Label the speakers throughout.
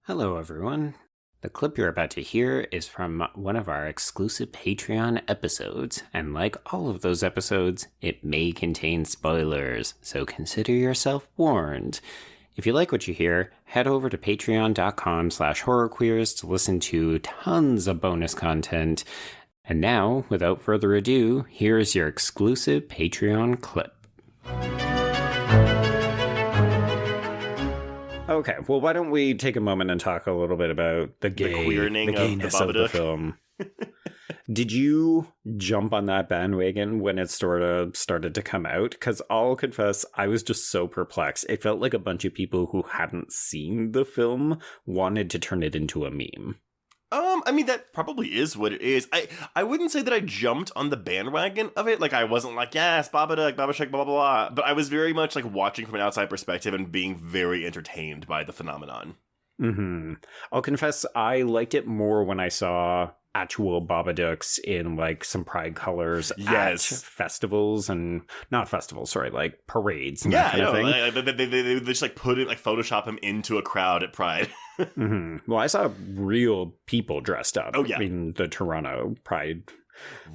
Speaker 1: Hello, everyone. The clip you're about to hear is from one of our exclusive Patreon episodes, and like all of those episodes, it may contain spoilers, so consider yourself warned. If you like what you hear, head over to patreon.com/horrorqueers to listen to tons of bonus content. And now, without further ado, here's your exclusive Patreon clip. Okay, well, why don't we take a moment and talk a little bit about the gayness of the film. Did you jump on that bandwagon when it sort of started to come out? Because I'll confess, I was just so perplexed. It felt like a bunch of people who hadn't seen the film wanted to turn it into a meme.
Speaker 2: I mean, that probably is what it is. I wouldn't say that I jumped on the bandwagon of it. Like, I wasn't like, yes, Babadook, Babashek, blah, blah, blah. But I was very much, like, watching from an outside perspective and being very entertained by the phenomenon.
Speaker 1: Mm-hmm. I'll confess, I liked it more when I saw actual Babadooks in, like, some pride colors at festivals and... Not festivals, sorry, like, parades and that kind of thing.
Speaker 2: They just, like, put it, like, Photoshop him into a crowd at Pride.
Speaker 1: Mm-hmm. Well, I saw real people dressed up in the Toronto Pride.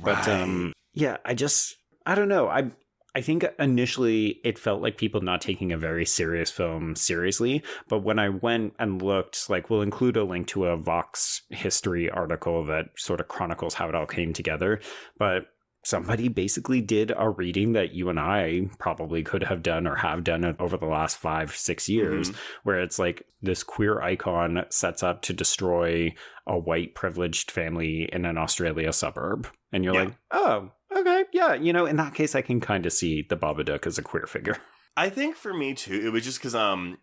Speaker 1: But, yeah, I don't know. I think initially it felt like people not taking a very serious film seriously. But when I went and looked, like, we'll include a link to a Vox history article that sort of chronicles how it all came together. But somebody basically did a reading that you and I probably could have done or have done it over the last 5-6 years, where it's like this queer icon sets up to destroy a white privileged family in an Australia suburb. And you're like, oh, okay, yeah, in that case, I can kind of see the Babadook as a queer figure.
Speaker 2: I think for me, too, it was just because,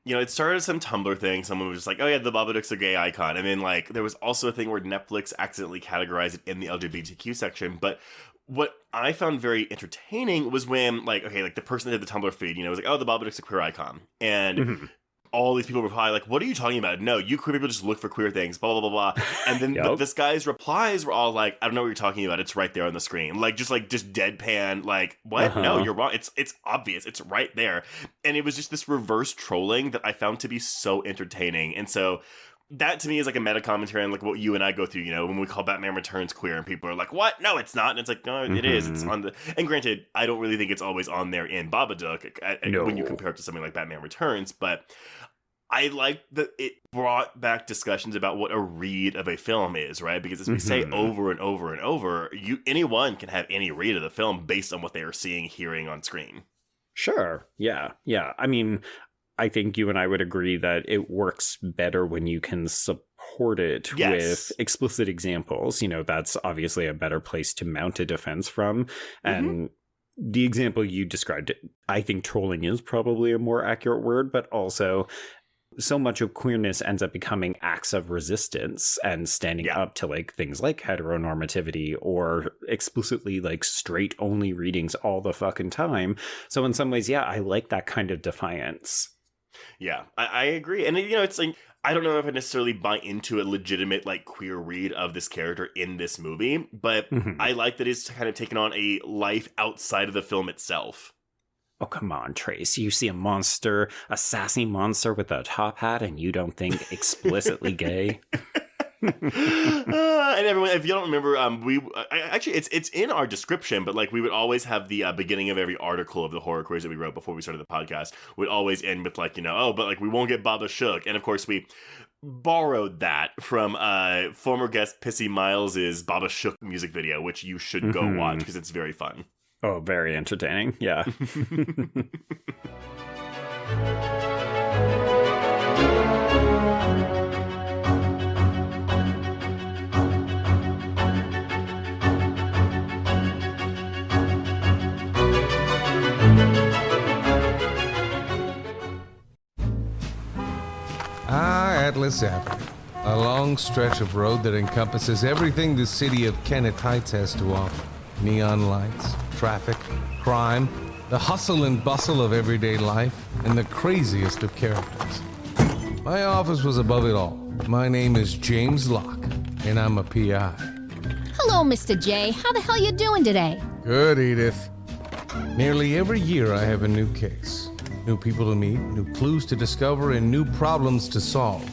Speaker 2: it started as some Tumblr thing. Someone was just like, oh, yeah, the Babadook's a gay icon. And then, like, there was also a thing where Netflix accidentally categorized it in the LGBTQ section. But what I found very entertaining was when, like, okay, like, the person that did the Tumblr feed, was like, oh, the Babadook's a queer icon. And all these people were probably like, what are you talking about? No, you queer people just look for queer things, blah, blah, blah, blah. And then this guy's replies were all like, I don't know what you're talking about. It's right there on the screen. Like, just deadpan, like, what? No, you're wrong. It's obvious. It's right there. And it was just this reverse trolling that I found to be so entertaining. And so that to me is like a meta commentary on like what you and I go through, when we call Batman Returns queer and people are like, what? No, it's not. And it's like, no, it is. It's on the, and granted, I don't really think it's always on there in Babadook when you compare it to something like Batman Returns, but I like that it brought back discussions about what a read of a film is, right? Because as we say over and over and over, anyone can have any read of the film based on what they are seeing, hearing on screen. Sure.
Speaker 1: Yeah. I mean, I think you and I would agree that it works better when you can support it with explicit examples. That's obviously a better place to mount a defense from. And the example you described, I think trolling is probably a more accurate word, but also so much of queerness ends up becoming acts of resistance and standing up to like things like heteronormativity or explicitly like straight only readings all the fucking time. So in some ways, I like that kind of defiance.
Speaker 2: Yeah, I agree. And, it's like, I don't know if I necessarily buy into a legitimate, like, queer read of this character in this movie, but I like that it's kind of taken on a life outside of the film itself.
Speaker 1: Oh, come on, Trace. You see a sassy monster with a top hat, and you don't think explicitly gay?
Speaker 2: And everyone, if you don't remember, actually it's in our description, but like we would always have the beginning of every article of the horror quiz that we wrote before we started the podcast would always end with like, oh, but like we won't get Baba Shook. And of course we borrowed that from former guest Pissy Miles's Baba Shook music video, which you should go watch because it's very fun.
Speaker 1: Oh, very entertaining. Yeah.
Speaker 3: Atlas Avenue, a long stretch of road that encompasses everything the city of Kennett Heights has to offer. Neon lights, traffic, crime, the hustle and bustle of everyday life, and the craziest of characters. My office was above it all. My name is James Locke, and I'm a PI.
Speaker 4: Hello, Mr. J. How the hell you doing today?
Speaker 3: Good, Edith. Nearly every year I have a new case. New people to meet, new clues to discover, and new problems to solve.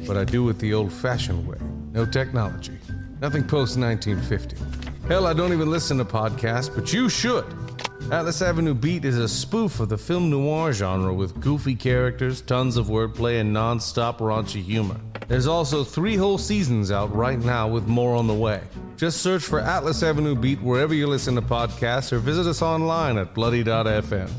Speaker 3: but I do it the old-fashioned way. No technology. Nothing post-1950. Hell, I don't even listen to podcasts, but you should. Atlas Avenue Beat is a spoof of the film noir genre with goofy characters, tons of wordplay, and non-stop raunchy humor. There's also 3 whole seasons out right now with more on the way. Just search for Atlas Avenue Beat wherever you listen to podcasts or visit us online at bloody.fm.